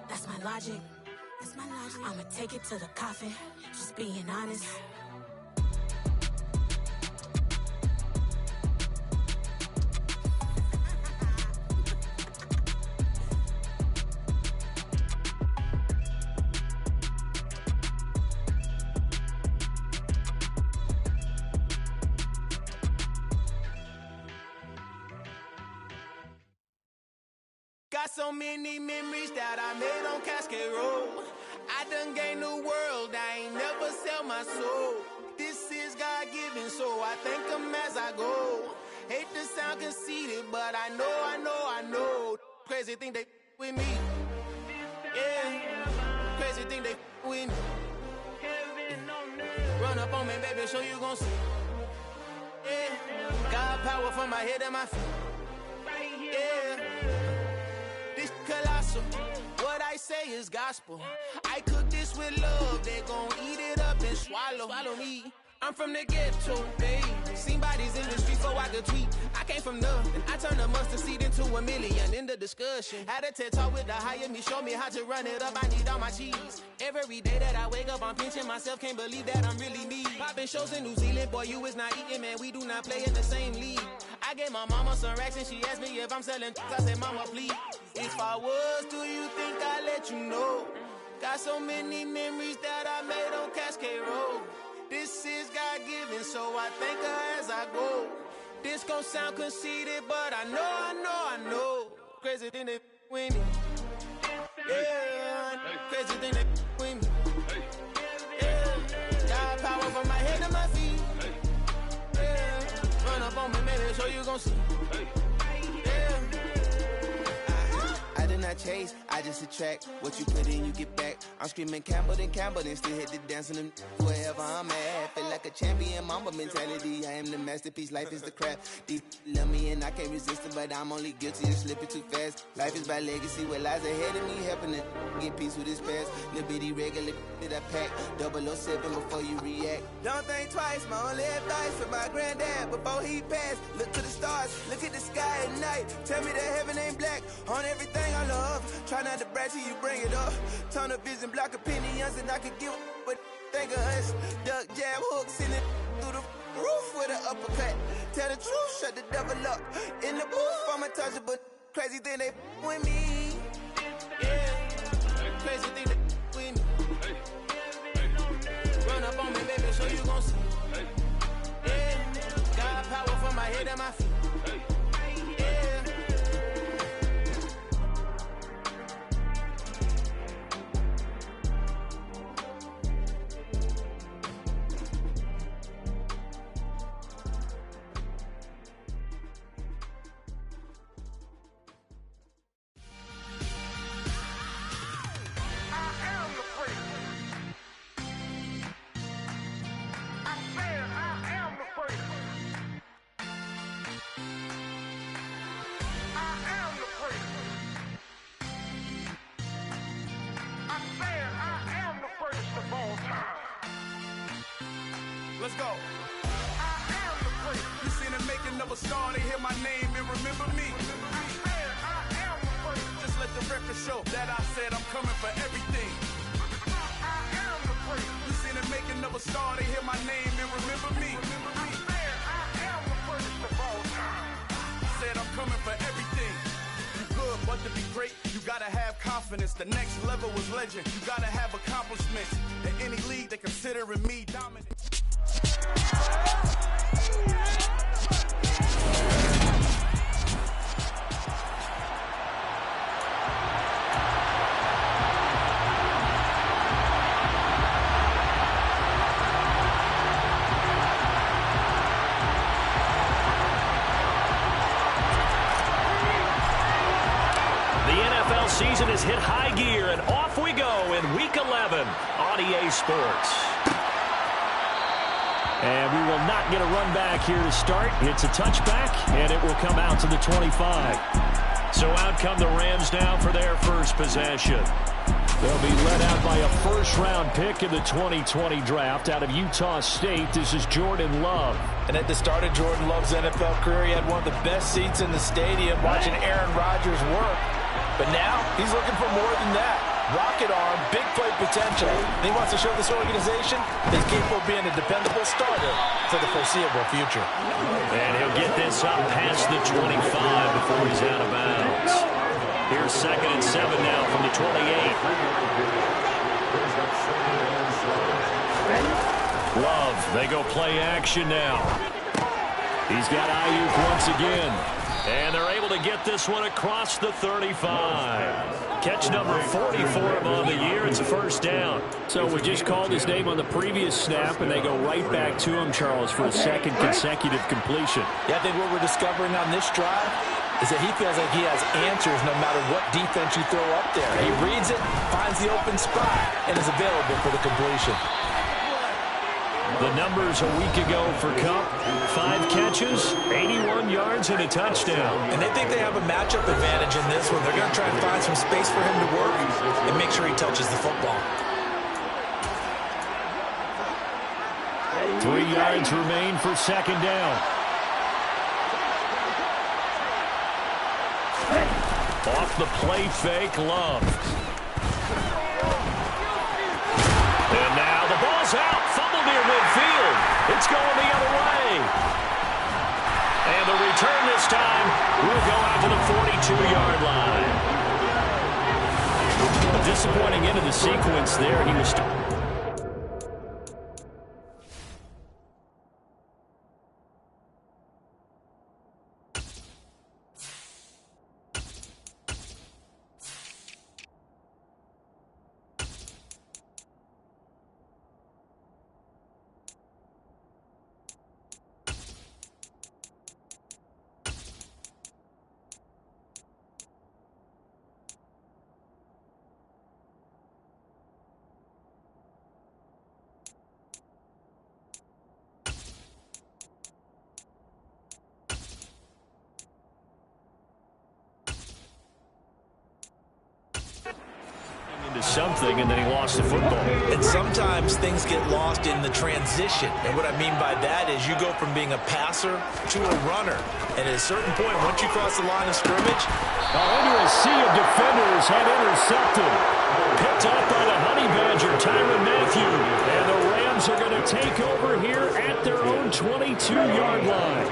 That's my logic. That's my logic. I'ma take it to the coffin. Just being honest. Got so many memories that I made on Cascade Road. I done gained the world, I ain't never sell my soul. This is God-given, so I thank him as I go. Hate to sound conceited, but I know. Crazy thing they with me. Yeah, crazy thing they with me. Run up on me, baby, show you gon' see. Yeah, God power from my head and my feet. Yeah. Colossal. What I say is gospel. I cook this with love. They gon' eat it up and swallow me. I'm from the ghetto, babe. Seen bodies in the street so I could tweet. I came from nothing. I turned a mustard seed into a million in the discussion. Had a TED talk with the higher me. Show me how to run it up. I need all my cheese. Every day that I wake up, I'm pinching myself. Can't believe that I'm really me. Popping shows in New Zealand. Boy, you is not eating, man. We do not play in the same league. I gave my mama some racks and she asked me if I'm selling. I said, mama, please. If I was, do you think I'd let you know? Got so many memories that I made on Cascade Road. This is God-given, so I thank her as I go. This gon' sound conceited, but I know. Crazy thing they with me. Yeah, crazy thing they with me. Yeah, got power from my head to my feet. Yeah, run up on me, maybe so you gon' see. Yeah. I did not chase, I just attract. What you put in, you get back. I'm screaming Campbell, then still hit the dance and them wherever I'm at. Feel like a champion, mamba mentality. I am the masterpiece, life is the crap. These love me and I can't resist it, but I'm only guilty of slipping too fast. Life is by legacy, what lies ahead of me, helping to get peace with his past. Little bitty regular that I pack, 007 before you react. Don't think twice, my only advice for my granddad before he passed. Look to the stars, look at the sky at night. Tell me that heaven ain't black on everything I love. Try not to brag till you bring it up. Tunnel vision, block opinions, and I could give but think of us. Duck jab hooks in it through the roof with an uppercut. Tell the truth, shut the devil up. In the booth, I'm untouchable. Crazy thing they with me. Yeah, crazy thing they with me. Run up on me, baby, so you gon' see. Yeah, got power from my head and my feet. Let's go. I am the prince. You seen the making of a star, they hear my name and remember me. I am the prince. Just let the record show that I said I'm coming for everything. I am the prince. You seen the making of a star, they hear my name and remember me. I am the prince of all time. Said I'm coming for everything. You good, but to be great, you gotta have confidence. The next level was legend. You gotta have accomplishments. In any league, they considering me dominant. Season has hit high gear, and off we go in Week 11 on EA Sports. And we will not get a run back here to start. It's a touchback, and it will come out to the 25. So out come the Rams now for their first possession. They'll be led out by a first-round pick in the 2020 draft out of Utah State. This is Jordan Love. And at the start of Jordan Love's NFL career, he had one of the best seats in the stadium watching Aaron Rodgers work. But now he's looking for more than that. rocket arm, big play potential. He wants to show this organization that he's capable of being a dependable starter for the foreseeable future. And he'll get this up past the 25 before he's out of bounds. Here's 2nd and 7 now from the 28. Love, they go play action now. He's got Ayuk once again. And they're able to get this one across the 35. Catch number 40 for him on the year. It's a first down. So we just called his name on the previous snap, and they go right back to him, Charles, for a second consecutive completion. Yeah, I think what we're discovering on this drive is that he feels like he has answers no matter what defense you throw up there. He reads it, finds the open spot, and is available for the completion. The numbers a week ago for Kupp: 5 catches, 81 yards, and a touchdown. And they think they have a matchup advantage in this one. They're going to try and find some space for him to work and make sure he touches the football. 3 yards remain for 2nd down. Off the play fake, Love. And now the ball's out. Fumble near midfield. It's going the other way. And the return this time will go out to the 42-yard line. A disappointing end of the sequence there. He was... something, and then he lost the football. And sometimes things get lost in the transition. And what I mean by that is you go from being a passer to a runner. And at a certain point, once you cross the line of scrimmage... Under a sea of defenders had intercepted. Picked up by the Honey Badger, Tyrann Mathieu. And the Rams are going to take over here at their own 22-yard line.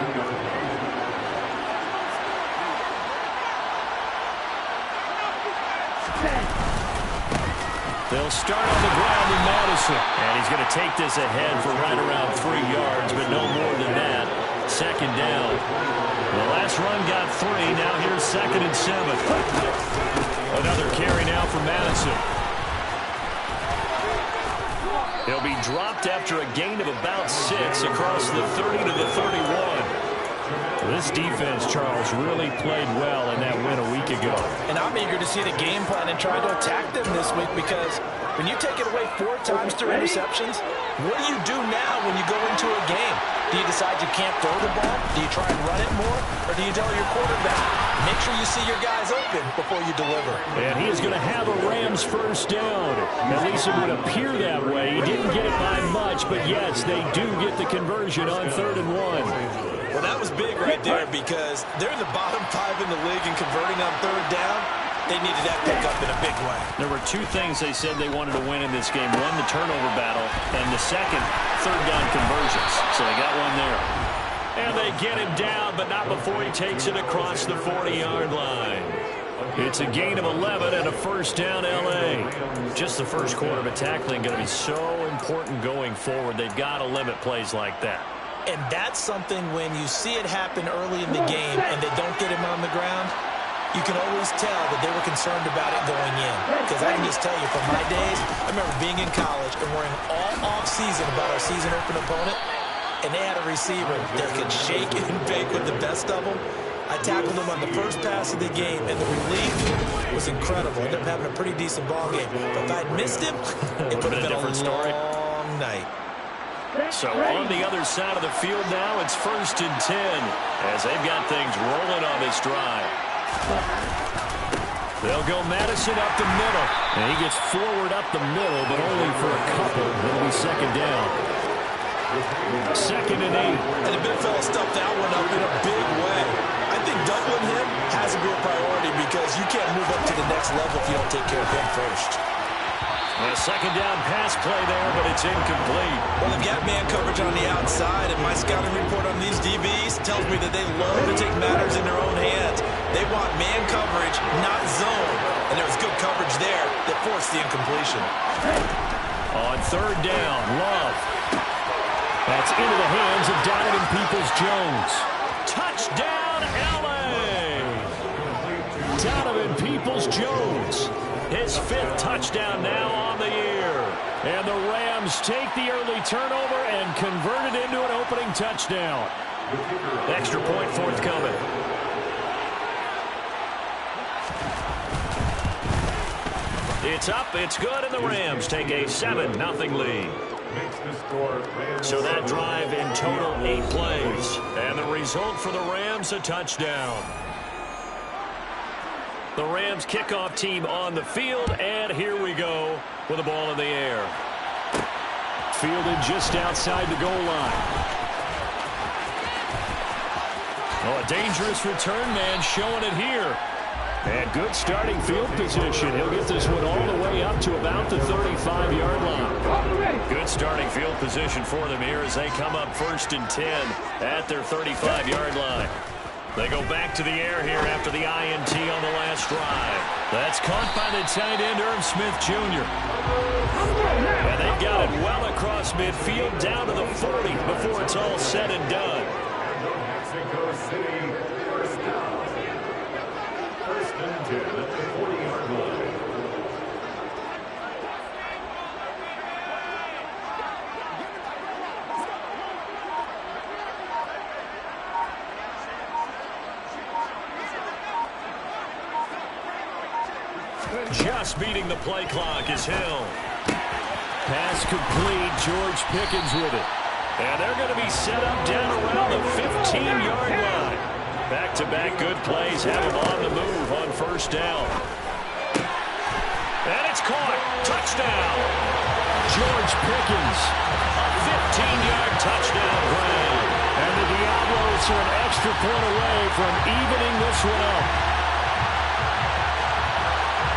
They'll start on the ground in Madison. And he's going to take this ahead for right around 3 yards, but no more than that. 2nd down. The last run got 3. Now here's 2nd and 7. Another carry now for Madison. He'll be dropped after a gain of about 6 across the 30 to the 31. This defense, Charles, really played well in that win a week ago. And I'm eager to see the game plan and try to attack them this week, because when you take it away 4 times through interceptions, what do you do now when you go into a game? Do you decide you can't throw the ball? Do you try and run it more? Or do you tell your quarterback, make sure you see your guys open before you deliver? And he is going to have a Rams first down. At least it would appear that way. He didn't get it by much, but yes, they do get the conversion on 3rd and 1. Well, that was big right there, because they're in the bottom 5 in the league in converting on 3rd down. They needed that pickup in a big way. There were 2 things they said they wanted to win in this game. One, the turnover battle, and the second, 3rd down conversions. So they got one there. And they get him down, but not before he takes it across the 40-yard line. It's a gain of 11 and a first down, L.A. Just the first quarter of tackling going to be so important going forward. They've got to limit plays like that. And that's something when you see it happen early in the game and they don't get him on the ground, you can always tell that they were concerned about it going in. Because I can just tell you, from my days, I remember being in college and worrying all off-season about our season-open opponent, and they had a receiver that could shake and bake with the best of them. I tackled him on the first pass of the game, and the relief was incredible. Ended up having a pretty decent ball game. But if I'd missed him, it would have been a long night. So on the other side of the field now, it's 1st and 10 as they've got things rolling on this drive. They'll go Madison up the middle. And he gets forward up the middle, but only for a couple. It'll be 2nd down. 2nd and 8. And the big fella stuffed that one up in a big way. I think think doubling him has to be a priority because you can't move up to the next level if you don't take care of him first. A second down pass play there, but it's incomplete. Well, they've got man coverage on the outside, and my scouting report on these DBs tells me that they love to take matters in their own hands. They want man coverage, not zone. And there was good coverage there that forced the incompletion. On third down, Love. That's into the hands of Donovan Peoples-Jones. Touchdown, L.A. Donovan Peoples-Jones. His 5th touchdown now on the year. And the Rams take the early turnover and convert it into an opening touchdown. Extra point forthcoming. It's up, it's good, and the Rams take a 7-0 lead. So that drive in total 8 plays. And the result for the Rams, a touchdown. The Rams kickoff team on the field, and here we go with the ball in the air. Fielded just outside the goal line. Oh, a dangerous return man showing it here. And good starting field position. He'll get this one all the way up to about the 35-yard line. Good starting field position for them here as they come up 1st and 10 at their 35-yard line. They go back to the air here after the INT on the last drive. That's caught by the tight end, Irv Smith Jr. And they've got it well across midfield down to the 40 before it's all said and done. Mexico City, first down. 1st and 10 at the 40-yard line. Just beating the play clock is Hill. Pass complete. George Pickens with it. And they're going to be set up down around the 15-yard line. Back-to-back good plays have them on the move on 1st down. And it's caught. Touchdown. George Pickens. A 15-yard touchdown grab. And the Diablos are an extra point away from evening this one up.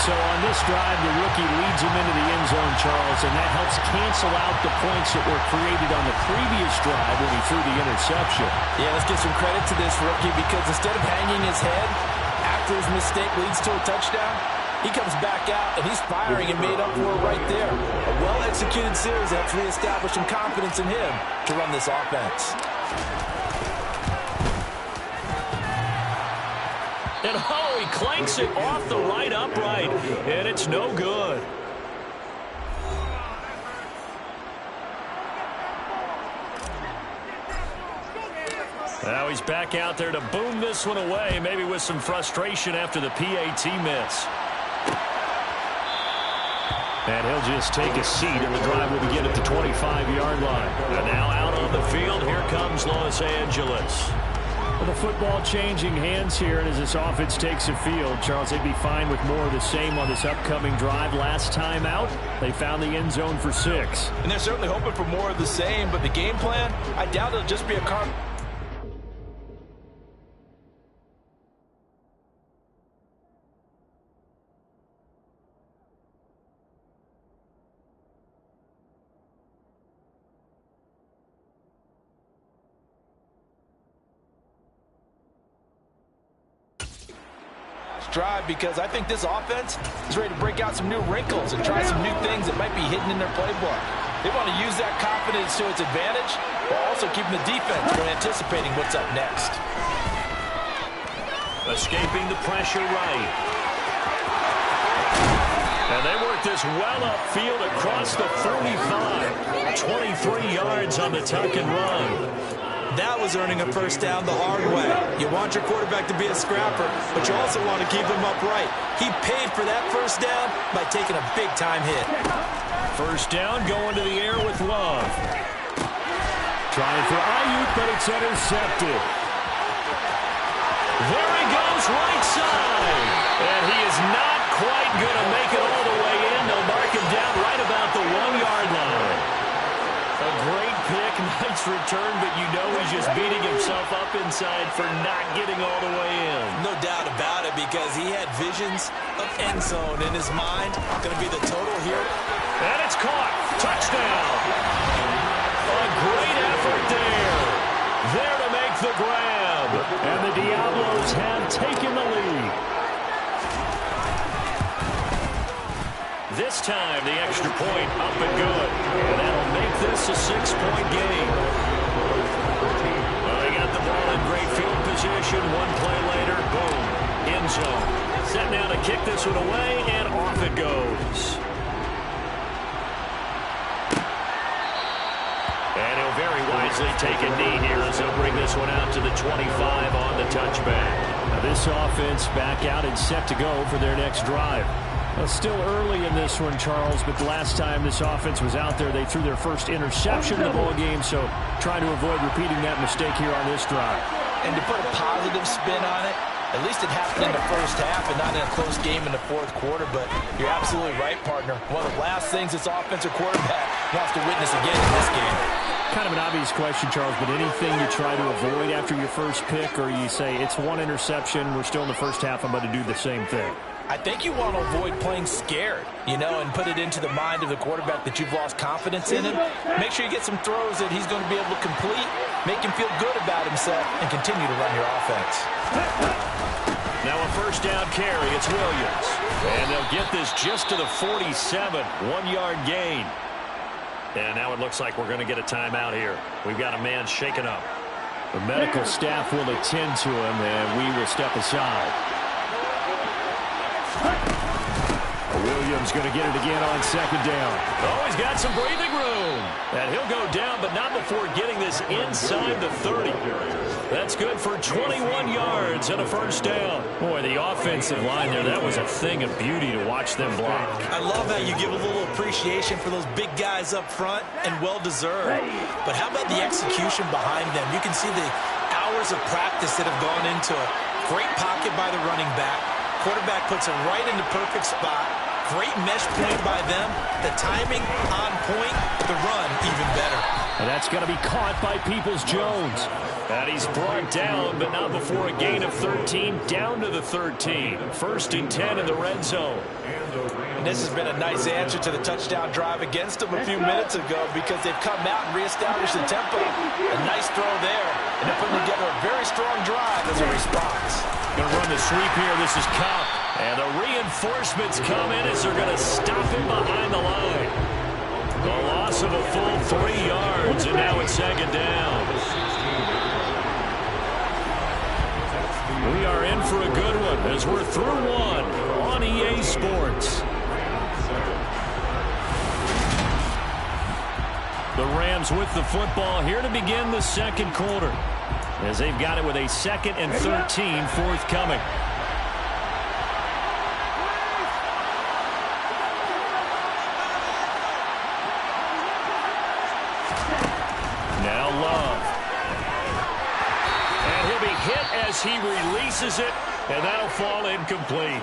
So on this drive, the rookie leads him into the end zone, Charles, and that helps cancel out the points that were created on the previous drive when he threw the interception. Yeah, let's give some credit to this rookie because instead of hanging his head after his mistake leads to a touchdown, he comes back out and he's firing and made up for it right there. A well-executed series helps reestablish some confidence in him to run this offense. And oh, he clanks it off the right upright, and it's no good. Now he's back out there to boom this one away, maybe with some frustration after the PAT miss. And he'll just take a seat, and the drive will begin at the 25-yard line. And now out on the field, here comes Los Angeles. Well, the football changing hands here, and as this offense takes the field, Charles, they'd be fine with more of the same on this upcoming drive. Last time out, they found the end zone for 6. And they're certainly hoping for more of the same, but the game plan, I doubt it'll just be a car. Drive because I think this offense is ready to break out some new wrinkles and try some new things that might be hidden in their playbook. They want to use that confidence to its advantage while also keeping the defense from anticipating what's up next. Escaping the pressure right. And they work this well upfield across the 45. 23 yards on the tuck and run. That was earning a first down the hard way. You want your quarterback to be a scrapper, but you also want to keep him upright. He paid for that first down by taking a big-time hit. First down going to the air with Love. Trying for Ayuk, but it's intercepted. There he goes, right side. And he is not quite going to make it all the way in. They'll mark him down right about the 1-yard line. A great pick, nice return, but you know he's just beating himself up inside for not getting all the way in. doubt about it, because he had visions of end zone in his mind. Going to be the total here. And it's caught. Touchdown. A great effort there. There to make the grab. And the Diablos have taken the lead. This time, the extra point up and good. And that'll make this a 6-point game. Well, they got the ball in great field position. One play later, boom, end zone. Set now to kick this one away, and off it goes. And he'll very wisely take a knee here as they'll bring this one out to the 25 on the touchback. Now this offense back out and set to go for their next drive. Well, still early in this one, Charles, but the last time this offense was out there, they threw their first interception in the ball game, so trying to avoid repeating that mistake here on this drive. And to put a positive spin on it, at least it happened in the first half and not in a close game in the fourth quarter, but you're absolutely right, partner. One of the last things this offensive quarterback wants to witness again in this game. Kind of an obvious question, Charles, but anything you try to avoid after your first pick, or you say it's one interception, we're still in the first half, I'm going to do the same thing? I think you want to avoid playing scared, and put it into the mind of the quarterback that you've lost confidence in him. Make sure you get some throws that he's going to be able to complete, make him feel good about himself, and continue to run your offense. Now a first down carry, it's Williams. And they'll get this just to the 47, 1-yard gain. And now it looks like we're going to get a timeout here. We've got a man shaken up. The medical staff will attend to him, and we will step aside. Williams going to get it again on second down. Oh, he's got some breathing room. And he'll go down, but not before getting this inside the 30. That's good for 21 yards and a first down. Boy, the offensive line there, that was a thing of beauty to watch them block. I love how you give a little appreciation for those big guys up front, and well-deserved. But how about the execution behind them? You can see the hours of practice that have gone into it. Great pocket by the running back. Quarterback puts it right in the perfect spot. Great mesh point by them. The timing on point. The run even better. And that's going to be caught by Peoples-Jones. And he's brought down, but not before a gain of 13, down to the 13. First and 10 in the red zone. And this has been a nice answer to the touchdown drive against them a few minutes ago, because they've come out and reestablished the tempo. A nice throw there, and they're putting together a very strong drive as a response. Going to run the sweep here. This is Cup. And the reinforcements come in as they're going to stop him behind the line. The loss of a full 3 yards, and now it's second down. We are in for a good one as we're through one on EA Sports. The Rams with the football here to begin the second quarter, as they've got it with a 2nd and 13 forthcoming. Now Love. And he'll be hit as he releases it, and that'll fall incomplete.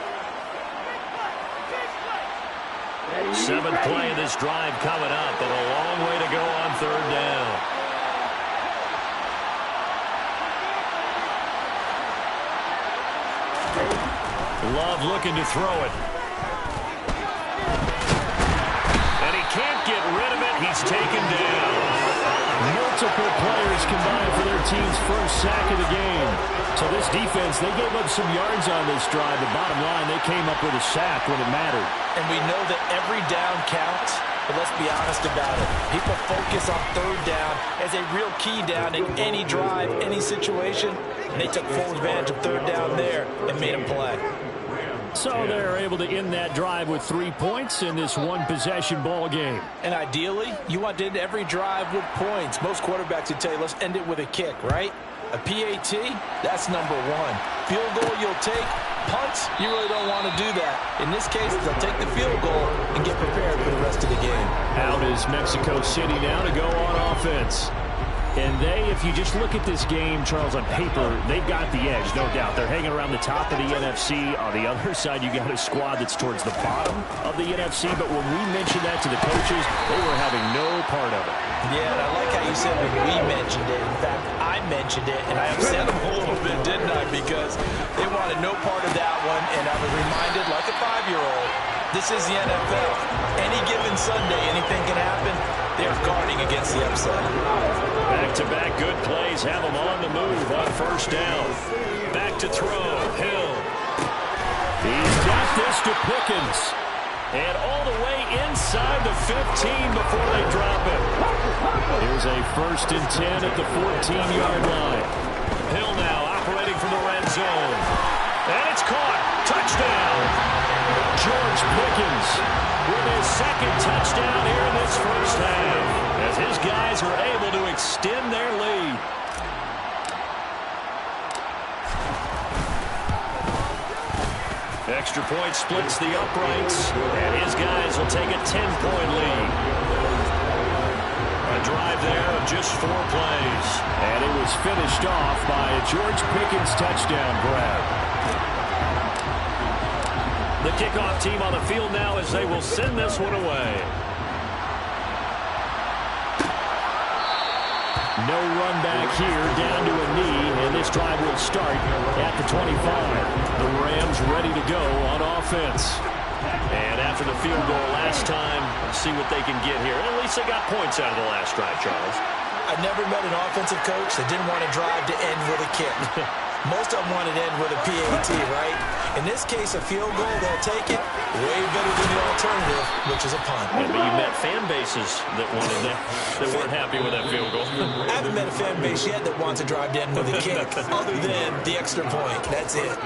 7th play of this drive coming up, but a long way to go on 3rd down. Love looking to throw it. And he can't get rid of it. He's taken down. Multiple players combined for their team's first sack of the game. So this defense, they gave up some yards on this drive, but bottom line, they came up with a sack when it mattered. And we know that every down counts, but let's be honest about it. People focus on 3rd down as a real key down in any drive, any situation. And they took full advantage of 3rd down there and made them play. So they're able to end that drive with 3 points in this one-possession ball game. And ideally, you want to end every drive with points. Most quarterbacks would tell you, let's end it with a kick, right? A PAT, that's number 1. Field goal you'll take. Punts, you really don't want to do that. In this case, they'll take the field goal and get prepared for the rest of the game. Out is Mexico City now to go on offense. And if you just look at this game, Charles, on paper, they've got the edge, no doubt. They're hanging around the top of the NFC. On the other side, you got a squad that's towards the bottom of the NFC. But when we mentioned that to the coaches, they were having no part of it. Yeah, and I like how you said when we mentioned it. In fact, I mentioned it, and I upset them a little bit, didn't I? Because they wanted no part of that one, and I was reminded, like a 5-year-old, this is the NFL. Any given Sunday, anything can happen. They're guarding against the upset. Back-to-back good plays have them on the move on first down. Back to throw. Hill. He's got this to Pickens. And all the way inside the 15 before they drop it. Here's a 1st and 10 at the 14-yard line. Hill now operating from the red zone. And it's caught. Touchdown. George Pickens with his 2nd touchdown here in this first half, as his guys are able to extend their lead. Extra point splits the uprights, and his guys will take a 10-point lead. A drive there of just 4 plays. And it was finished off by a George Pickens touchdown grab. The kickoff team on the field now as they will send this one away. No run back here, down to a knee, and this drive will start at the 25. The Rams ready to go on offense. And after the field goal last time, let's see what they can get here. And at least they got points out of the last drive, Charles. I never met an offensive coach that didn't want to drive to end with a kick. Most of them wanted to end with a PAT, right? In this case, a field goal, they'll take it. Way better than the alternative, which is a punt. Yeah, but you met fan bases that wanted that, that weren't happy with that field goal. I haven't met a fan base yet that wants to drive to end with a kick, other than the extra point. That's it.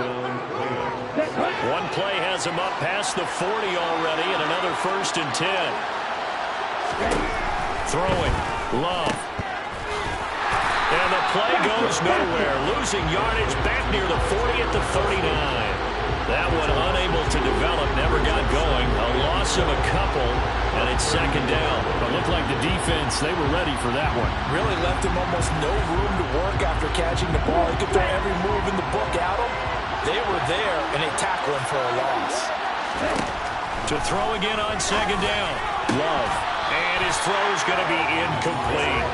One play has him up past the 40 already, and another 1st and 10. Throwing. Love. And the play goes nowhere. Losing yardage back near the 40 at the 39. That one unable to develop, never got going. A loss of a couple, and it's 2nd down. But looked like the defense, they were ready for that one. Really left him almost no room to work after catching the ball. He could throw every move in the book at him. They were there, and they tackled him for a loss. To throw again on 2nd down. Love. And his throw's going to be incomplete.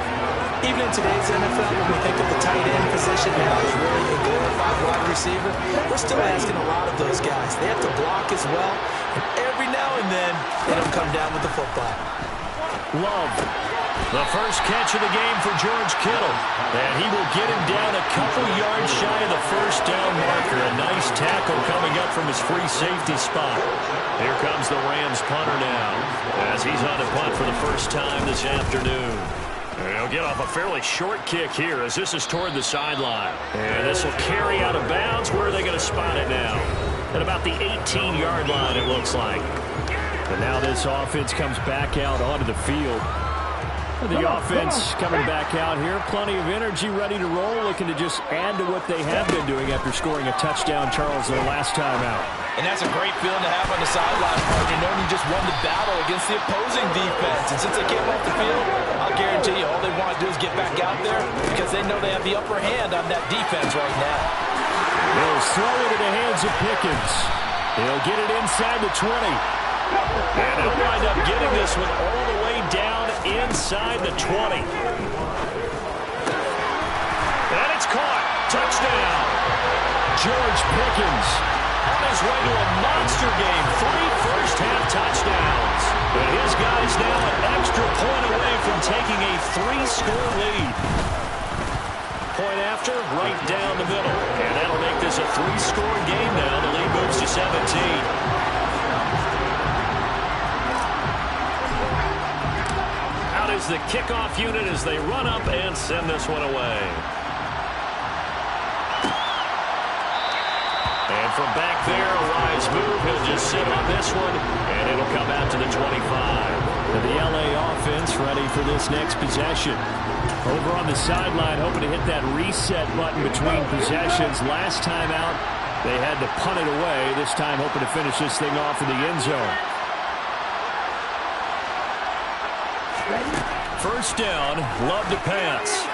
Even in today's NFL, when we think of the tight end position now as really a glorified wide receiver, we're still asking a lot of those guys. They have to block as well, and every now and then, they don't come down with the football. Love. The first catch of the game for George Kittle. And he will get him down a couple yards shy of the 1st down marker. A nice tackle coming up from his free safety spot. Here comes the Rams punter now, as he's on the punt for the first time this afternoon. And he'll get off a fairly short kick here as this is toward the sideline. And this will carry out of bounds. Where are they going to spot it now? At about the 18-yard line, it looks like. And now this offense comes back out onto the field. The offense coming back out here. Plenty of energy, ready to roll, looking to just add to what they have been doing after scoring a touchdown, Charles, their last time out. And that's a great feeling to have on the sideline, partner, knowing you just won the battle against the opposing defense. And since they came off the field, I'll guarantee you all they want to do is get back out there because they know they have the upper hand on that defense right now. They'll throw it in the hands of Pickens. He'll get it inside the 20. And he'll wind up getting this one all the way down inside the 20. And it's caught. Touchdown. George Pickens on his way to a monster game. 3 first-half touchdowns. And his guys now an extra point away from taking a 3-score lead. Point after, right down the middle. And that'll make this a 3-score game now. The lead moves to 17. Is the kickoff unit as they run up and send this one away. And from back there, a wise move. He'll just sit on this one, and it'll come out to the 25. And the LA offense ready for this next possession. Over on the sideline, hoping to hit that reset button between possessions. Last time out, they had to punt it away. This time, hoping to finish this thing off in the end zone. First down, Love to pass.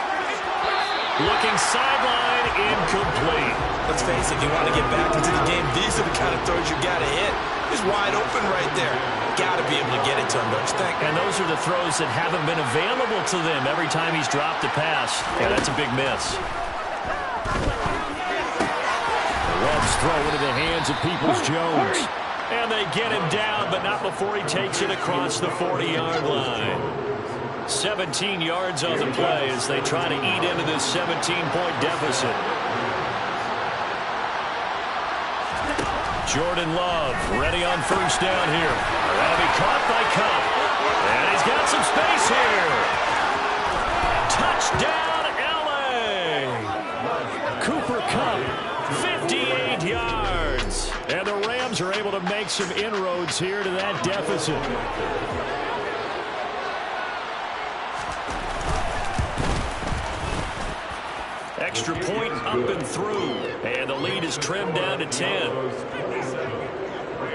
Looking sideline, incomplete. Let's face it, if you want to get back into the game, these are the kind of throws you got to hit. He's wide open right there. Got to be able to get it to him, don't you think? And those are the throws that haven't been available to them every time he's dropped a pass. Yeah, that's a big miss. The Reds throw into the hands of Peoples-Jones. And they get him down, but not before he takes it across the 40-yard line. 17 yards on the play as they try to eat into this 17-point deficit. Jordan Love ready on first down here. That'll be caught by Kupp. And he's got some space here. Touchdown, L.A. Cooper Kupp, 58 yards. And the Rams are able to make some inroads here to that deficit. Extra point up and through. And the lead is trimmed down to 10.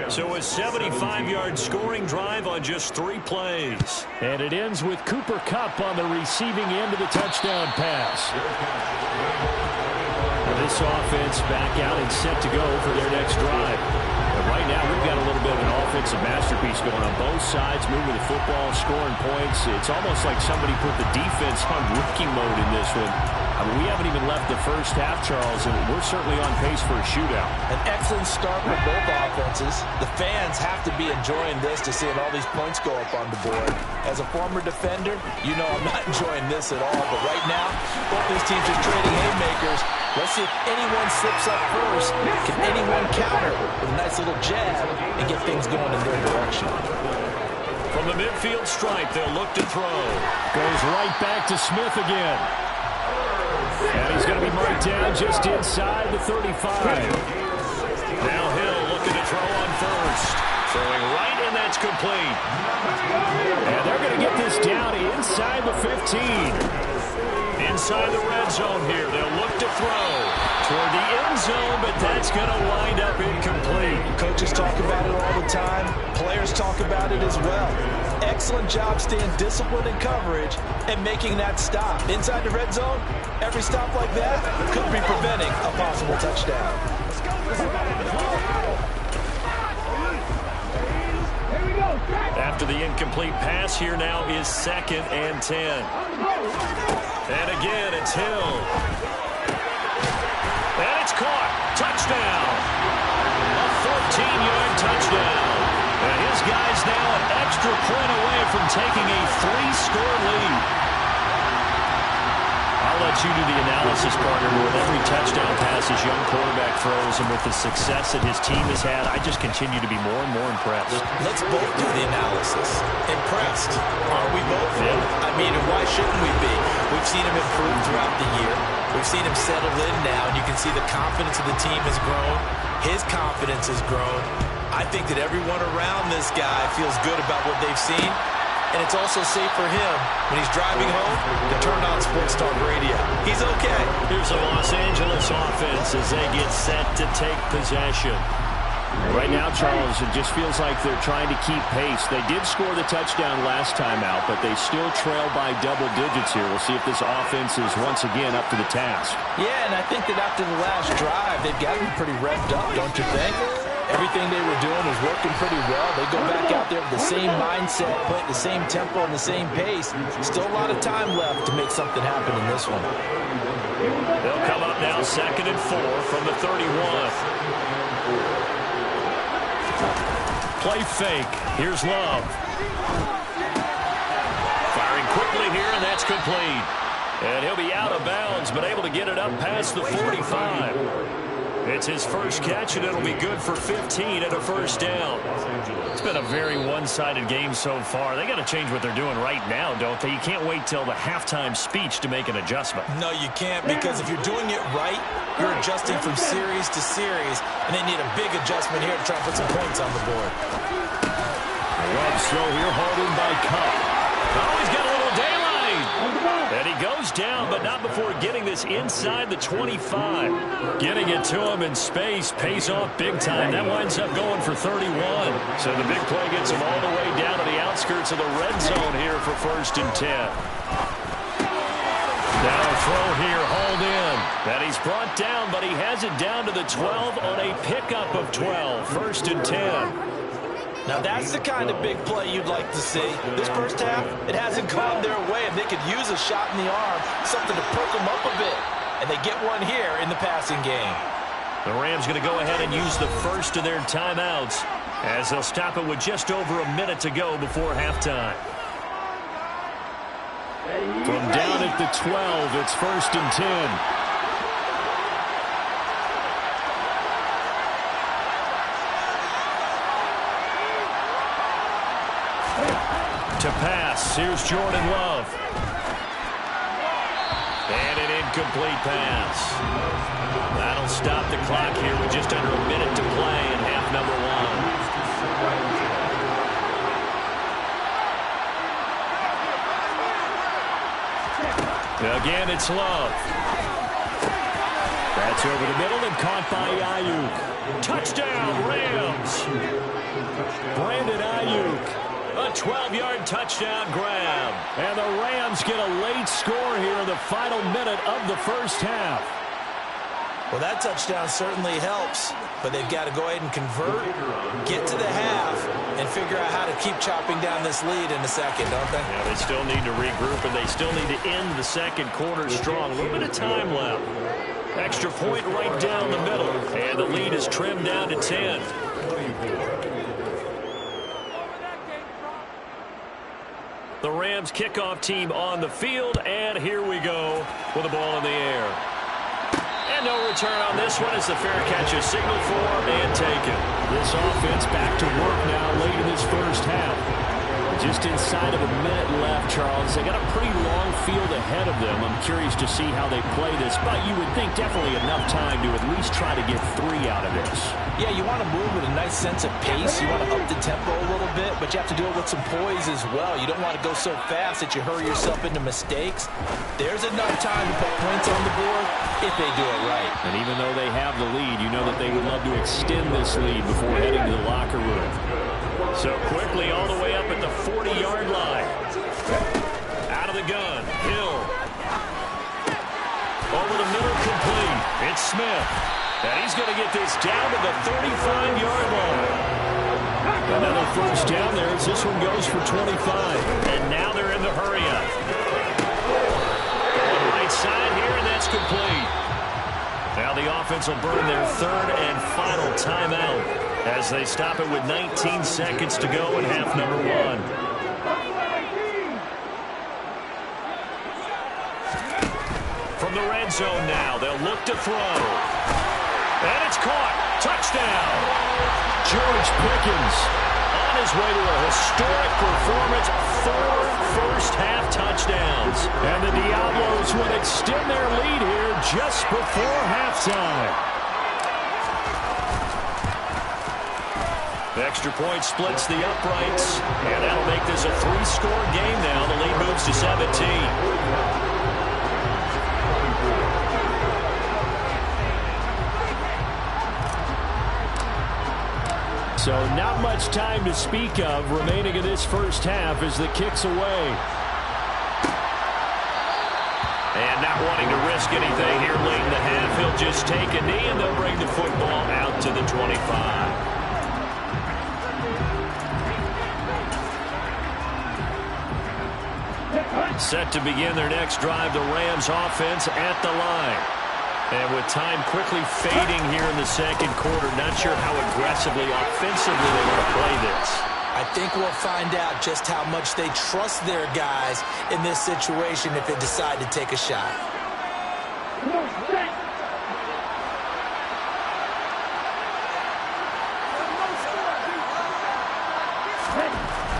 So a 75-yard scoring drive on just 3 plays. And it ends with Cooper Kupp on the receiving end of the touchdown pass. This offense back out and set to go for their next drive. But right now we've got a little bit of an offensive masterpiece going on both sides, moving the football, scoring points. It's almost like somebody put the defense on rookie mode in this one. I mean, we haven't even left the first half, Charles, and we're certainly on pace for a shootout. An excellent start for both offenses. The fans have to be enjoying this to seeing all these points go up on the board. As a former defender, you know I'm not enjoying this at all. But right now, both these teams are trading haymakers. Let's see if anyone slips up first. Can anyone counter with a nice little jab and get things going in their direction? From the midfield stripe, they'll look to throw. Goes right back to Smith again. And he's going to be marked down just inside the 35. Now Hill looking to throw on first. Throwing right, and that's complete. And they're going to get this down inside the 15. Inside the red zone here. They'll look to throw toward the end zone, but that's going to wind up incomplete. Coaches talk about it all the time. Players talk about it as well. Excellent job staying disciplined in coverage and making that stop. Inside the red zone, every stop like that could be preventing a possible touchdown. After the incomplete pass, here now is 2nd and 10. And again, it's Hill. And it's caught. Touchdown. A 14-yard touchdown. And his guy's now an extra point away from taking a 3-score lead. I'll let you do the analysis, partner. With every touchdown pass his young quarterback throws and with the success that his team has had, I just continue to be more and more impressed. Let's both do the analysis. Impressed. Are we both? Yeah. I mean, and why shouldn't we be? We've seen him improve throughout the year. We've seen him settle in now, and you can see the confidence of the team has grown. His confidence has grown. I think that everyone around this guy feels good about what they've seen. And it's also safe for him when he's driving home to turn on Sports Talk Radio. He's okay. Here's the Los Angeles offense as they get set to take possession. Right now, Charles, it just feels like they're trying to keep pace. They did score the touchdown last time out, but they still trail by double digits here. We'll see if this offense is once again up to the task. Yeah, and I think that after the last drive, they've gotten pretty revved up, don't you think? Everything they were doing was working pretty well. They go back out there with the same mindset, play at the same tempo and the same pace. Still a lot of time left to make something happen in this one. They'll come up now 2nd and 4 from the 31. Play fake. Here's Love. Firing quickly here, and that's complete. And he'll be out of bounds, but able to get it up past the 45. It's his first catch, and it'll be good for 15 and a first down. It's been a very one-sided game so far. They got to change what they're doing right now, don't they? You can't wait till the halftime speech to make an adjustment. No, you can't, because if you're doing it right, you're adjusting from series to series, and they need a big adjustment here to try and put some points on the board. Run slow here, holding by Kupp. Oh, he's got a little daylight. And he goes down, but not before getting this inside the 25. Getting it to him in space pays off big time. That winds up going for 31. So the big play gets him all the way down to the outskirts of the red zone here for 1st and 10. Now a throw here, hauled in. And he's brought down, but he has it down to the 12 on a pickup of 12. 1st and 10. Now that's the kind of big play you'd like to see. This first half, it hasn't gone their way, and they could use a shot in the arm, something to perk them up a bit. And they get one here in the passing game. The Rams going to go ahead and use the first of their timeouts as they'll stop it with just over a minute to go before halftime. From down at the 12, it's 1st and 10. To pass, here's Jordan Love. And an incomplete pass. That'll stop the clock here with just under a minute to play in half number 1. Again, it's Love. That's over the middle and caught by Ayuk. Touchdown, Rams. Brandon Ayuk. A 12-yard touchdown grab. And the Rams get a late score here in the final minute of the first half. Well, that touchdown certainly helps, but they've got to go ahead and convert, get to the half, and figure out how to keep chopping down this lead in a second, don't they? Yeah, they still need to regroup, and they still need to end the second quarter strong. A little bit of time left. Extra point right down the middle, and the lead is trimmed down to 10. The Rams kickoff team on the field, and here we go with the ball in the air. And no return on this one as the fair catch is signaled for and taken. This offense back to work now late in this first half. Just inside of a minute left, Charles. They got a pretty long field ahead of them. I'm curious to see how they play this, but you would think definitely enough time to at least try to get 3 out of this. Yeah, you want to move with a nice sense of pace. You want to up the tempo a little bit, but you have to do it with some poise as well. You don't want to go so fast that you hurry yourself into mistakes. There's enough time to put points on the board if they do it right. And even though they have the lead, you know that they would love to extend this lead before heading to the locker room. So quickly all the way up at the 40-yard line. Out of the gun, Hill. Over the middle, complete. It's Smith. And he's going to get this down to the 35-yard line. Another first down there as this one goes for 25. And now they're in the hurry-up. On the right side here, and that's complete. Now the offense will burn their 3rd and final timeout as they stop it with 19 seconds to go in half number 1. From the red zone now, they'll look to throw. And it's caught. Touchdown. George Pickens on his way to a historic performance. 4 first-half touchdowns. And the Diablos would extend their lead here just before halftime. The extra point splits the uprights, and that'll make this a 3-score game now. The lead moves to 17. So not much time to speak of remaining in this first half as the kick's away. And not wanting to risk anything here late in the half, he'll just take a knee, and they'll bring the football out to the 25. Set to begin their next drive, the Rams offense at the line. And with time quickly fading here in the second quarter, not sure how aggressively, offensively they want to play this. I think we'll find out just how much they trust their guys in this situation if they decide to take a shot.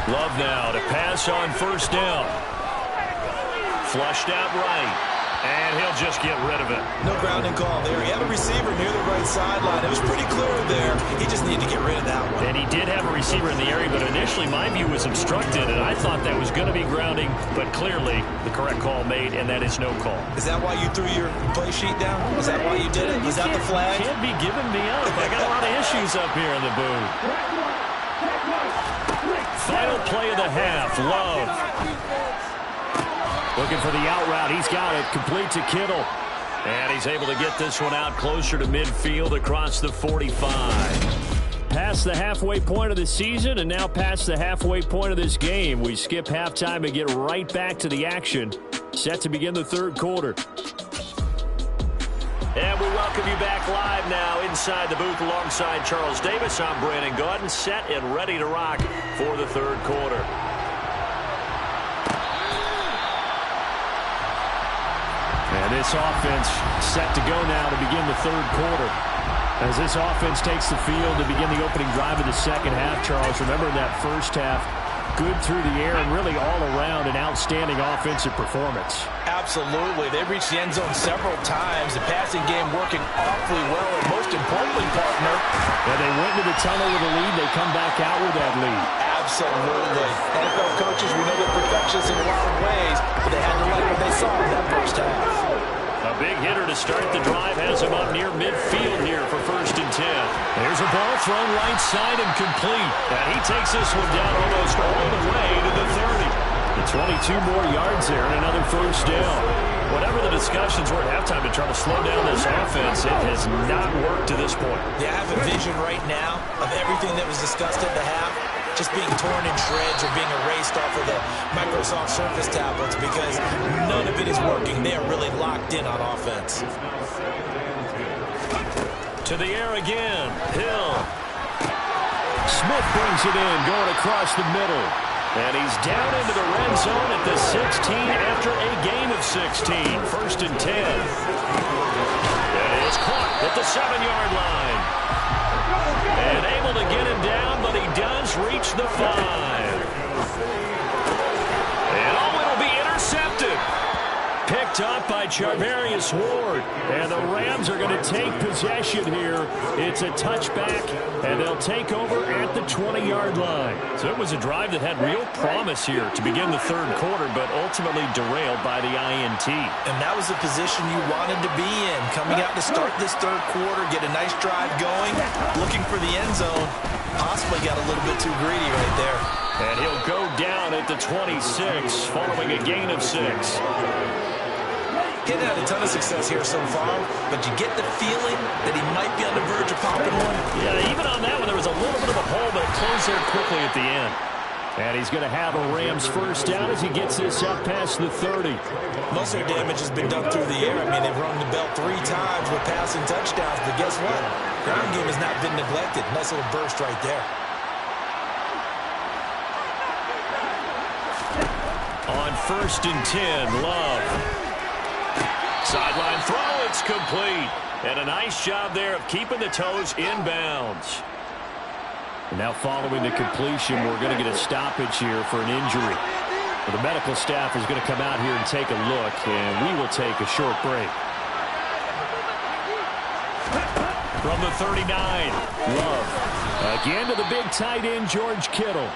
Love now to pass on first down. Flushed out right. And he'll just get rid of it. No grounding call there. He had a receiver near the right sideline. It was pretty clear there. He just needed to get rid of that one. And he did have a receiver in the area, but initially my view was obstructed, and I thought that was going to be grounding, but clearly the correct call made, and that is no call. Is that why you threw your play sheet down? Is that why you did it? Was that the flag? You can't be giving me up. I got a lot of issues up here in the booth. Final play of the half. Love. Looking for the out route. He's got it. Complete to Kittle. And he's able to get this one out closer to midfield across the 45. Past the halfway point of the season and now past the halfway point of this game. We skip halftime and get right back to the action. Set to begin the third quarter. And we welcome you back live now inside the booth alongside Charles Davis. I'm Brandon Gaudin, set and ready to rock for the third quarter. And this offense set to go now to begin the third quarter. As this offense takes the field to begin the opening drive of the second half, Charles, remember in that first half, good through the air and really all around an outstanding offensive performance. Absolutely. They reached the end zone several times. The passing game working awfully well, and most importantly, partner. Yeah, they went into the tunnel with a lead. They come back out with that lead. Absolutely. NFL coaches, we know they're perfectionists in a lot of ways, but they had to like what they saw in that first half. A big hitter to start the drive has him up near midfield here for 1st and 10. There's a ball thrown right side and complete. And he takes this one down almost all the way to the 30. The 22 more yards there and another first down. Whatever the discussions were at halftime to try to slow down this offense, it has not worked to this point. Yeah, I have a vision right now of everything that was discussed at the half just being torn in shreds or being erased off of the Microsoft Surface tablets because none of it is working. They are really locked in on offense. To the air again. Hill. Smith brings it in, going across the middle. And he's down into the red zone at the 16 after a gain of 16. 1st and 10. And it is caught at the 7-yard line. And able to get him down, but he does reach the 5. And it'll be intercepted. Picked up by Charvarius Ward. And the Rams are going to take possession here. It's a touchback, and they'll take over at the 20-yard line. So it was a drive that had real promise here to begin the third quarter, but ultimately derailed by the INT. And that was the position you wanted to be in. Coming out to start this third quarter, get a nice drive going, looking for the end zone. Possibly got a little bit too greedy right there. And he'll go down at the 26 following a gain of 6. Getting had a ton of success here so far, but you get the feeling that he might be on the verge of popping one. Yeah, even on that one, there was a little bit of a hole, but it closed there quickly at the end. And he's going to have a Rams first down as he gets this up past the 30. Most of their damage has been done through the air. I mean, they've rung the bell 3 times with passing touchdowns, but guess what? Ground game has not been neglected. Nice little burst right there. On 1st and 10, Love. Sideline throw, it's complete. And a nice job there of keeping the toes inbounds. And now following the completion, we're going to get a stoppage here for an injury. The medical staff is going to come out here and take a look, and we will take a short break. From the 39, Love. Again to the big tight end, George Kittle.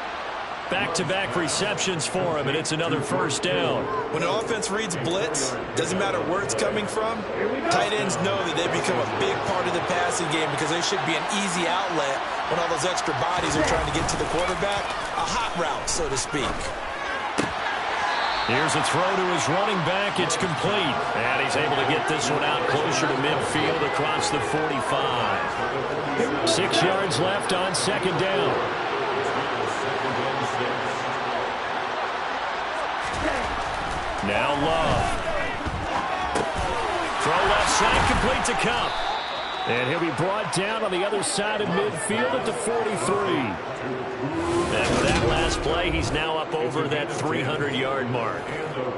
Back-to-back receptions for him, and it's another first down. When an offense reads blitz, doesn't matter where it's coming from, tight ends know that they become a big part of the passing game because they should be an easy outlet when all those extra bodies are trying to get to the quarterback. A hot route, so to speak. Here's a throw to his running back. It's complete. And he's able to get this one out closer to midfield across the 45. 6 yards left on second down. Now Love. Throw left side, complete to Cup. And he'll be brought down on the other side of midfield at the 43. And with that last play, he's now up over that 300-yard mark.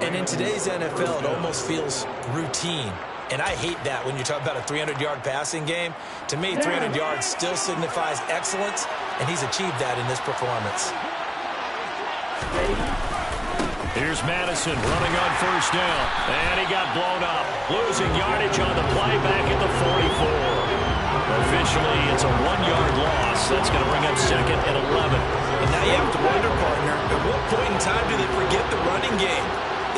And in today's NFL, it almost feels routine. And I hate that when you talk about a 300-yard passing game. To me, 300 yards still signifies excellence, and he's achieved that in this performance. Here's Madison running on first down. And he got blown up. Losing yardage on the play back at the 44. Officially, it's a 1-yard loss. That's going to bring up second and 11. And now you have to wonder, partner, at what point in time do they forget the running game?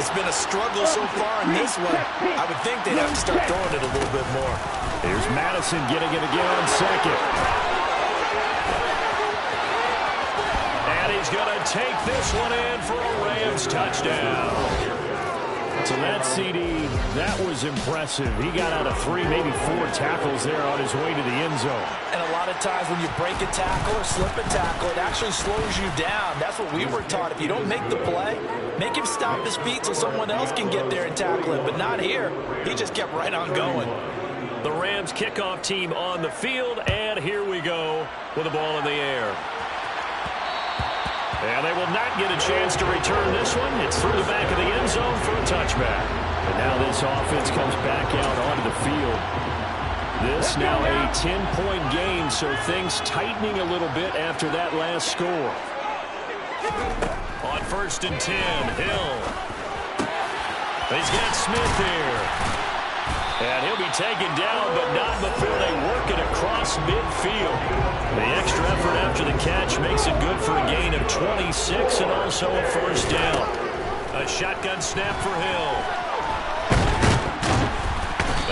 It's been a struggle so far in this one. I would think they'd have to start throwing it a little bit more. Here's Madison getting it again on second. And he's going to take this one in for a Rams touchdown. So that CD, that was impressive. He got out of 3, maybe 4 tackles there on his way to the end zone. And a lot of times when you break a tackle or slip a tackle, it actually slows you down. That's what we were taught. If you don't make the play, make him stop his feet so someone else can get there and tackle him. But not here. He just kept right on going. The Rams kickoff team on the field, and here we go with the ball in the air. And they will not get a chance to return this one. It's through the back of the end zone for a touchback. And now this offense comes back out onto the field. This now a 10-point game, so things tightening a little bit after that last score. On 1st and 10, Hill. He's got Smith here. And he'll be taken down, but not before they work it across midfield. The extra effort after the catch makes it good for a gain of 26 and also a 1st down. A shotgun snap for Hill.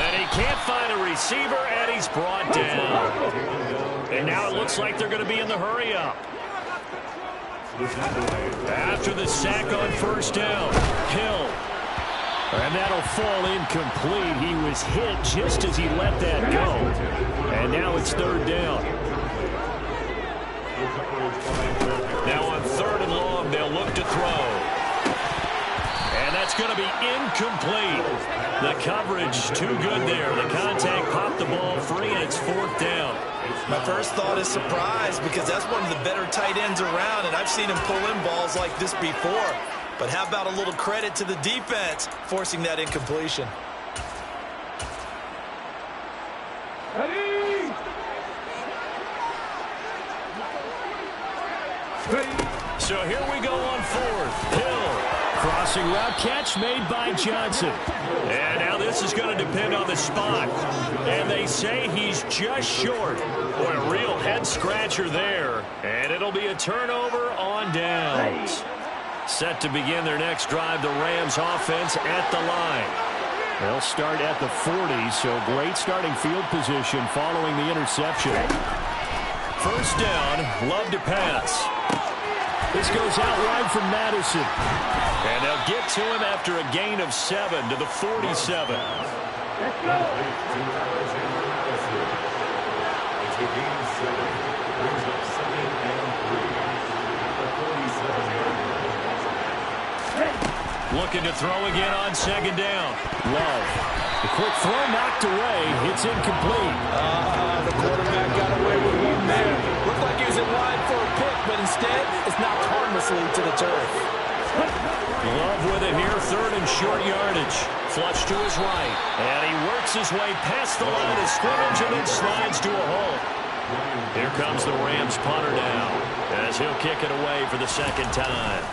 And he can't find a receiver, and he's brought down. And now it looks like they're going to be in the hurry-up. After the sack on 1st down, Hill. And that'll fall incomplete. He was hit just as he let that go. And now it's 3rd down. Now on 3rd and long, they'll look to throw. And that's going to be incomplete. The coverage too good there. The contact popped the ball free, and it's 4th down. My first thought is surprise, because that's one of the better tight ends around, and I've seen him pull in balls like this before. But how about a little credit to the defense forcing that incompletion? So here we go on 4th. Hill. Crossing route catch made by Johnson. And now this is going to depend on the spot. And they say he's just short. Boy, a real head-scratcher there. And it'll be a turnover on downs. Set to begin their next drive, the Rams offense at the line. They'll start at the 40, so great starting field position following the interception. 1st down, love to pass. This goes out wide from Madison. And they'll get to him after a gain of 7 to the 47. Let's go. It's a gain of 7. Brings up 2nd and 3. The 47-yard line. Looking to throw again on 2nd down. Love. The quick throw knocked away. It's incomplete. The quarterback got away with one there. Looked like he was in line for a pick, but instead it's knocked harmlessly to the turf. Love with it here, 3rd and short yardage. Flush to his right. And he works his way past the line of scrimmage and then slides to a halt. Here comes the Rams punter now, as he'll kick it away for the 2nd time.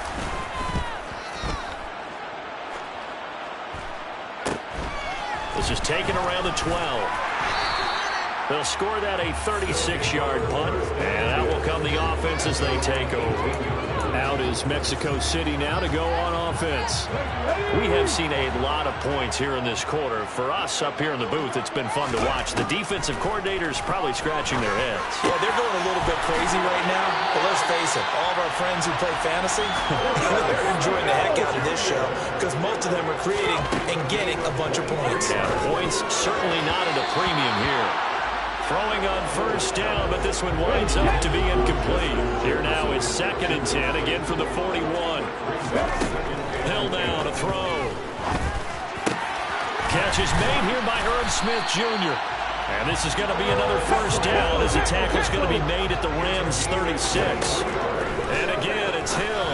This is taken around the 12. They'll score that a 36-yard punt, and that will come the offense as they take over. Out is Mexico City now to go on offense. We have seen a lot of points here in this quarter. For us up here in the booth, it's been fun to watch. The defensive coordinators probably scratching their heads. Yeah, they're going a little bit crazy right now, but let's face it, all of our friends who play fantasy, they're enjoying the heck out of this show because most of them are creating and getting a bunch of points. Yeah, points certainly not at a premium here. Throwing on 1st down, but this one winds up to be incomplete. Here now is 2nd and 10, again from the 41. Hill now to throw. Catch is made here by Herb Smith Jr. And this is going to be another 1st down as the tackle is going to be made at the Rams 36. And again, it's Hill.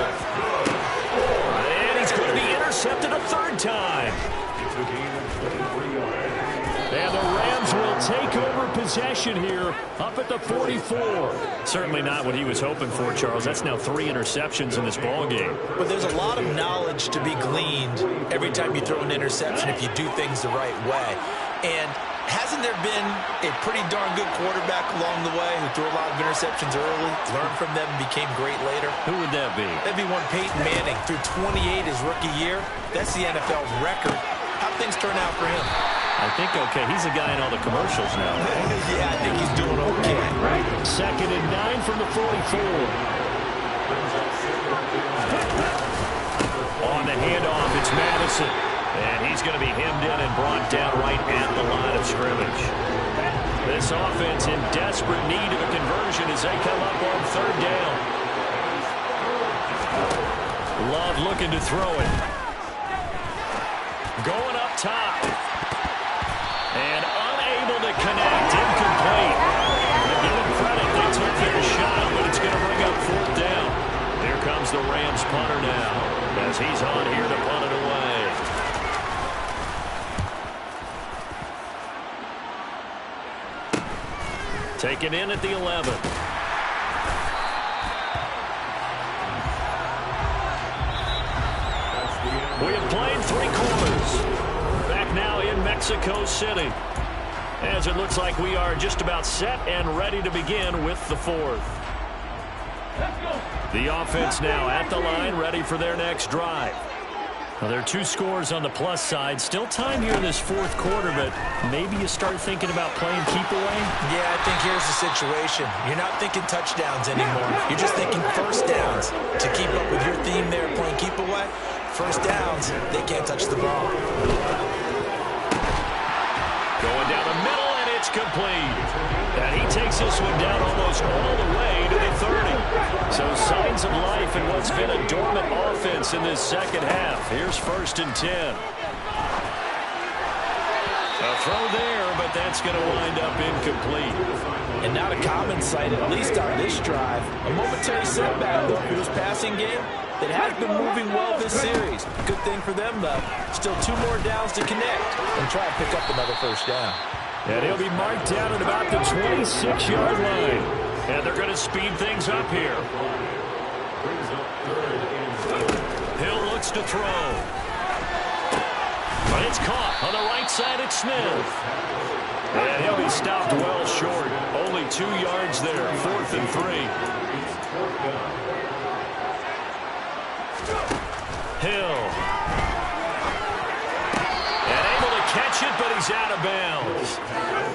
And he's going to be intercepted a 3rd time. It's a gain of 23 yards. And the Rams will take over possession here up at the 44. Certainly not what he was hoping for, Charles. That's now 3 interceptions in this ball game. But there's a lot of knowledge to be gleaned every time you throw an interception if you do things the right way. And hasn't there been a pretty darn good quarterback along the way who threw a lot of interceptions early, learned from them, and became great later? Who would that be? That'd be one Peyton Manning. Threw 28 his rookie year. That's the NFL's record. How'd things turn out for him? I think okay. He's the guy in all the commercials now. Yeah, I think he's doing okay. 2nd and 9 from the 44. On the handoff, it's Madison. going to be hemmed in and brought down right at the line of scrimmage. This offense in desperate need of a conversion as they come up on third down. Love looking to throw it. Going up top. And unable to connect. Incomplete. Give them credit. They took their shot, but it's going to bring up fourth down. Here comes the Rams punter now as he's on here to punt it away. Taken in at the 11. We have played 3 quarters. Back now in Mexico City, as it looks like we are just about set and ready to begin with the 4th. The offense now at the line, ready for their next drive. Well, there are 2 scores on the plus side. Still time here in this 4th quarter, but maybe you start thinking about playing keep away? Yeah, I think here's the situation. You're not thinking touchdowns anymore. You're just thinking first downs. To keep up with your theme there, playing keep away, first downs, they can't touch the ball. Going down the middle, and it's complete. And he takes this one down almost all the way to the 30. So signs of life in what's been a dormant offense in this second half. Here's 1st and 10. A throw there, but that's going to wind up incomplete. And not a common sight, at least on this drive. A momentary setback, though, for this passing game that has been moving well this series. Good thing for them, though. Still 2 more downs to connect and try and pick up another first down. And he'll be marked down at about the 26-yard line. And they're going to speed things up here. Hill looks to throw. But it's caught on the right side at Smith. And he'll be stopped well short. Only 2 yards there. 4th and 3. Hill. And able to catch it, but he's out of bounds.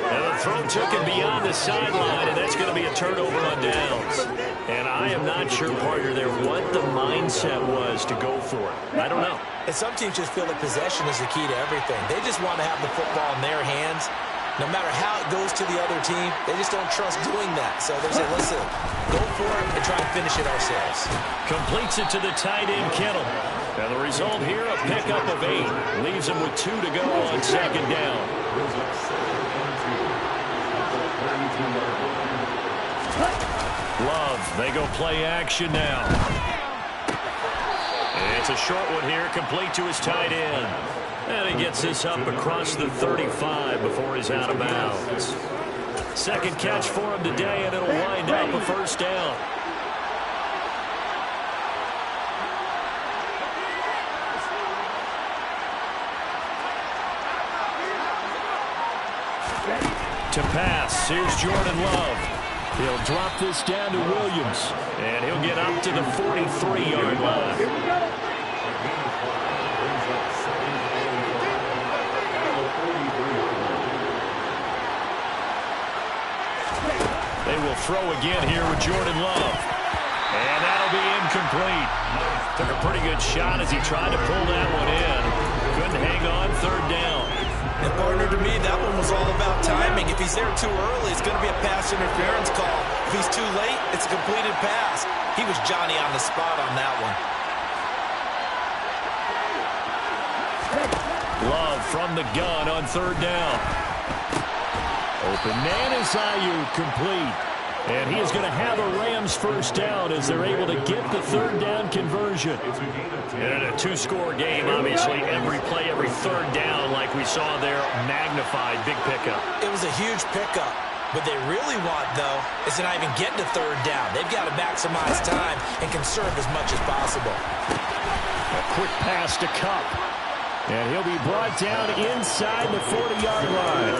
And the throw took him beyond the sideline, and that's going to be a turnover on downs. And I am not sure, partner, there what the mindset was to go for it. I don't know. And some teams just feel that possession is the key to everything. They just want to have the football in their hands. No matter how it goes to the other team, they just don't trust doing that. So they say, listen, go for it and try and finish it ourselves. Completes it to the tight end, Kittle. And the result here, a pickup of 8. Leaves him with 2 to go on second down. Love, they go play action now. And it's a short one here, complete to his tight end. And he gets this up across the 35 before he's out of bounds. Second catch for him today, and it'll wind up a first down. To pass, here's Jordan Love. He'll drop this down to Williams, and he'll get up to the 43-yard line. They will throw again here with Jordan Love. And that'll be incomplete. Took a pretty good shot as he tried to pull that one in. Couldn't hang on, third down. And partner, to me, that one was all about timing. If he's there too early, it's going to be a pass interference call. If he's too late, it's a completed pass. He was Johnny on the spot on that one. Love from the gun on third down. Open man is Ayuk, complete. And he is going to have a Rams first down as they're able to get the third down conversion. And in a 2-score game, obviously, every play, every third down, like we saw there, magnified, big pickup. It was a huge pickup. What they really want, though, is to not even get to third down. They've got to maximize time and conserve as much as possible. A quick pass to Cup. And he'll be brought down inside the 40-yard line.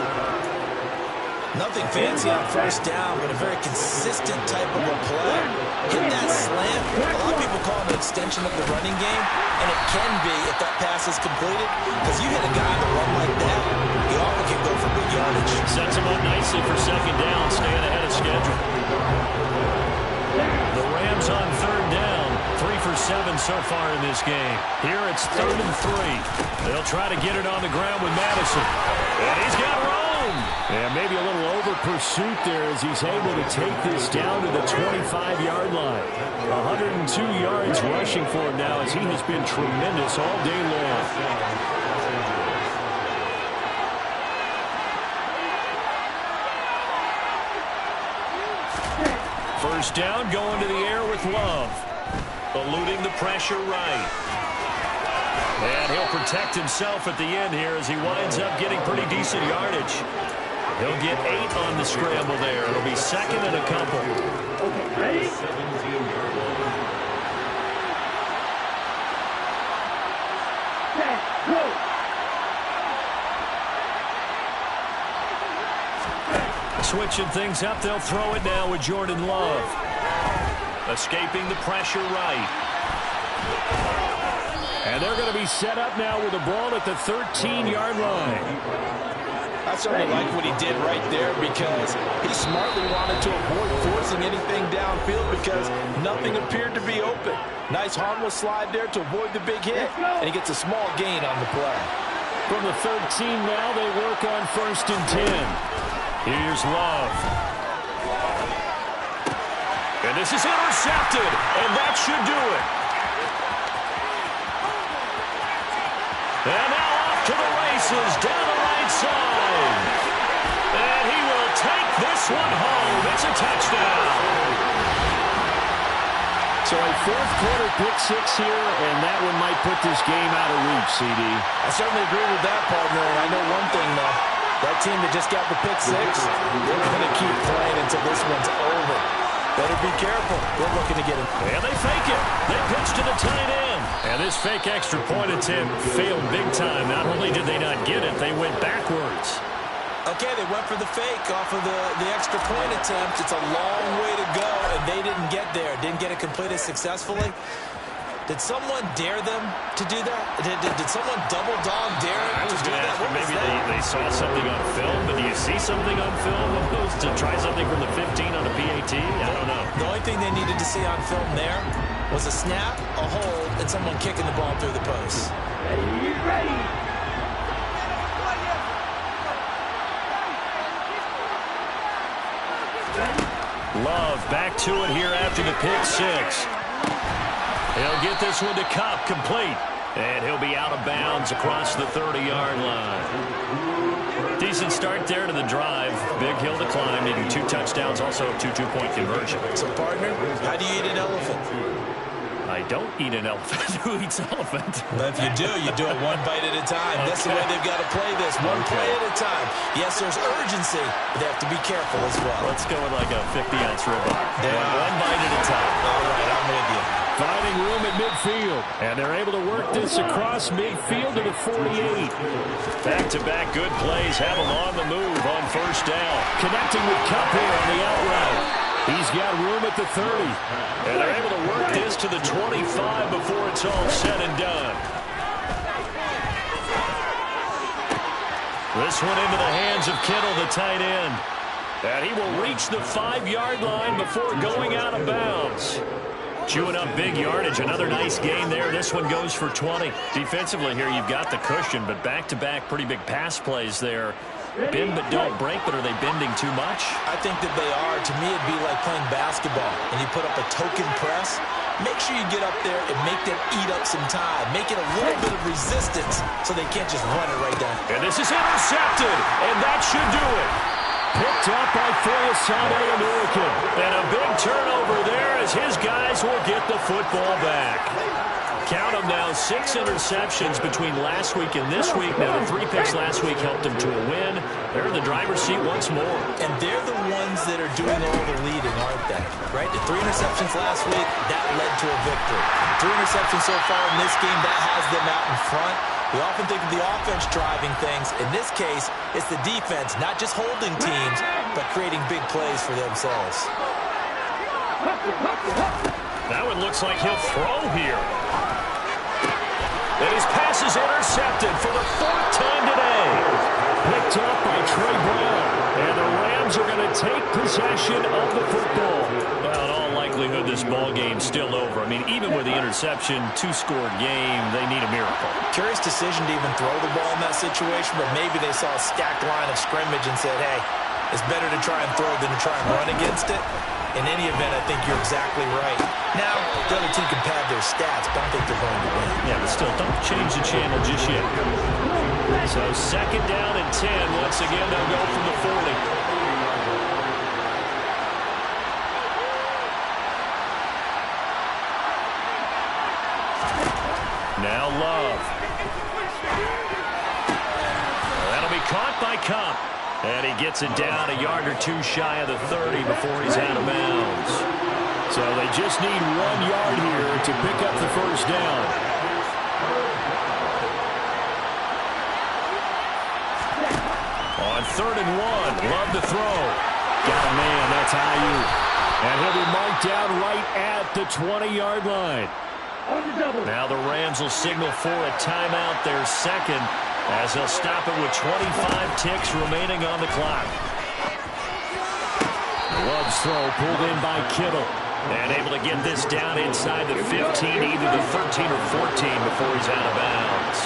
Nothing fancy on first down, but a very consistent type of a play. Hit that slant. A lot of people call it an extension of the running game, and it can be if that pass is completed, because you hit a guy on the run like that, he often can go for big yardage. Sets him up nicely for second down, staying ahead of schedule. The Rams on third down, 3 for for 7 so far in this game. Here it's 3rd and 3. They'll try to get it on the ground with Madison. And he's got room. And maybe a little over pursuit there as he's able to take this down to the 25-yard line. 102 yards rushing for him now as he has been tremendous all day long. First down, going to the air with Love. Eluding the pressure right. And he'll protect himself at the end here as he winds up getting pretty decent yardage. He'll get 8 on the scramble there. It'll be 2nd and a couple. Okay, ready? Switching things up, they'll throw it now with Jordan Love. Escaping the pressure right. And they're going to be set up now with the ball at the 13-yard line. I certainly like what he did right there because he smartly wanted to avoid forcing anything downfield because nothing appeared to be open. Nice harmless slide there to avoid the big hit, and he gets a small gain on the play. From the 13 now, they work on 1st and 10. Here's Love. And this is intercepted, and that should do it. And now off to the races, down the right side. And he will take this one home. It's a touchdown. So a 4th-quarter pick-6 here, and that one might put this game out of reach, CD. I certainly agree with that, partner, and I know one thing, though. That team that just got the pick-6, they're going to keep playing until this one's over. Better be careful. They're looking to get it. And they fake it. They pitch to the tight end. And this fake extra point attempt failed big time. Not only did they not get it, they went backwards. Okay, they went for the fake off of the extra point attempt. It's a long way to go, and they didn't get there. Didn't get it completed successfully. Did someone dare them to do that? Did someone double dog dare them to do that? Maybe they saw something on film, but do you see something on film opposed to try something from the 15 on a PAT? I don't know. The only thing they needed to see on film there was a snap, a hold, and someone kicking the ball through the post. Ready. Love back to it here after the pick-6. He'll get this one to Cup, complete. And he'll be out of bounds across the 30-yard line. Decent start there to the drive. Big hill to climb, needing 2 touchdowns, also 2 two-point conversion. So, partner, how do you eat an elephant? I don't eat an elephant. Who eats elephant? But if you do it one bite at a time. Okay. That's the way they've got to play this, one play at a time. Yes, there's urgency, but they have to be careful as well. Let's go with like a 50-ounce ribeye. One bite at a time. All right, I'm with you. Finding room at midfield. And they're able to work this across midfield to the 48. Back-to-back good plays have them on the move on 1st down. Connecting with Cup here on the out route. He's got room at the 30. And they're able to work this to the 25 before it's all said and done. This one into the hands of Kittle, the tight end. And he will reach the 5-yard line before going out of bounds. Chewing up big yardage. Another nice gain there. This one goes for 20. Defensively here, you've got the cushion, but back-to-back pretty big pass plays there. Bend but don't break, but are they bending too much? I think that they are. To me, it'd be like playing basketball, and you put up a token press. Make sure you get up there and make them eat up some time. Make it a little bit of resistance so they can't just run it right down. And this is intercepted, and that should do it. Picked up by Foyesade American. And a big turnover there as his guys will get the football back. Count them now, 6 interceptions between last week and this week. Now, the 3 picks last week helped them to a win. They're in the driver's seat once more. And they're the ones that are doing all the leading, aren't they? Right? The 3 interceptions last week, that led to a victory. 3 interceptions so far in this game, that has them out in front. We often think of the offense driving things. In this case, it's the defense, not just holding teams, but creating big plays for themselves. That one looks like he'll throw here. And his pass is intercepted for the 4th time today. Picked up by Trey Brown. And the Rams are going to take possession of the football. Well, in all likelihood, likelihood this ball game's still over. I mean, even with the interception, 2-score game, they need a miracle. Curious decision to even throw the ball in that situation, but maybe they saw a stacked line of scrimmage and said, hey, it's better to try and throw than to try and run against it. In any event, I think you're exactly right. Now, the other team can pad their stats, but I don't think they're going to win. Yeah, but still, don't change the channel just yet. So 2nd down and 10. Once again, they'll go from the 40. Now Love. That'll be caught by Cup. And he gets it down a yard or 2 shy of the 30 before he's out of bounds. So they just need 1 yard here to pick up the first down. On 3rd and 1, Love to throw. Got a man, that's Ayuk. And he'll be marked down right at the 20-yard line. Now the Rams will signal for a timeout, their second, as they'll stop it with 25 ticks remaining on the clock. Love's throw pulled in by Kittle. And able to get this down inside the 15, either the 13 or 14 before he's out of bounds.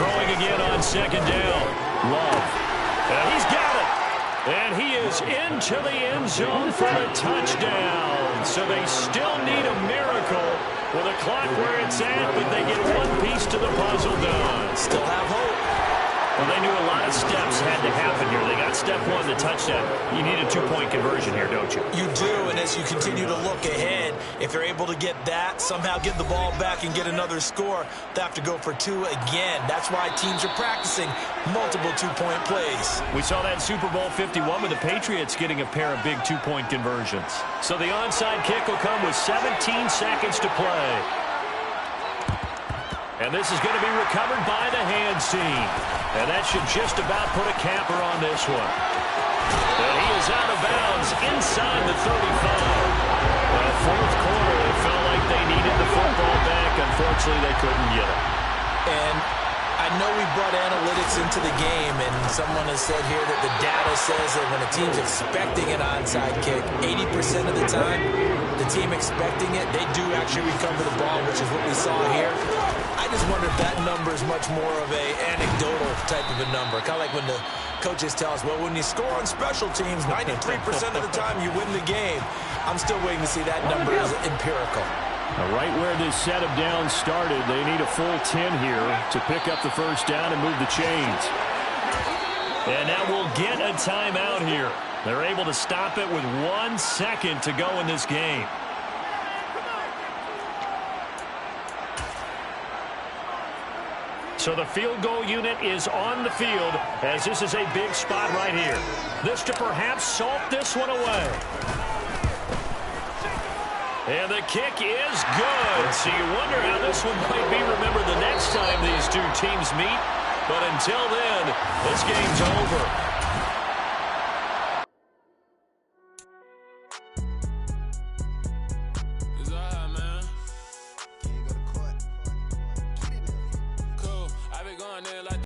Throwing again on 2nd down. Love. And he's got it. And he is into the end zone for a touchdown. So they still need a miracle with a clock where it's at, but they get one piece to the puzzle done. Still have hope. Well, they knew a lot of steps had to happen here. They got step 1, the touchdown. You need a 2-point conversion here, don't you? You do, and as you continue to look ahead, if they're able to get that, somehow get the ball back and get another score, they have to go for 2 again. That's why teams are practicing multiple 2-point plays. We saw that in Super Bowl 51 with the Patriots getting a pair of big 2-point conversions. So the onside kick will come with 17 seconds to play. And this is going to be recovered by the hands team. And that should just about put a capper on this one. And he is out of bounds inside the 35. The 4th quarter, it felt like they needed the football back. Unfortunately, they couldn't get it. And I know we brought analytics into the game, and someone has said here that the data says that when a team's expecting an onside kick, 80% of the time, the team expecting it, they do actually recover the ball, which is what we saw here. I just wonder if that number is much more of a anecdotal type of a number. Kind of like when the coaches tell us, well, when you score on special teams, 93% of the time you win the game. I'm still waiting to see that number as empirical. Right where this set of downs started, they need a full 10 here to pick up the first down and move the chains. And now we'll get a timeout here. They're able to stop it with 1 second to go in this game. So the field goal unit is on the field as this is a big spot right here. This to perhaps salt this one away. And the kick is good. So you wonder how this one might be remembered the next time these two teams meet. But until then, this game's over.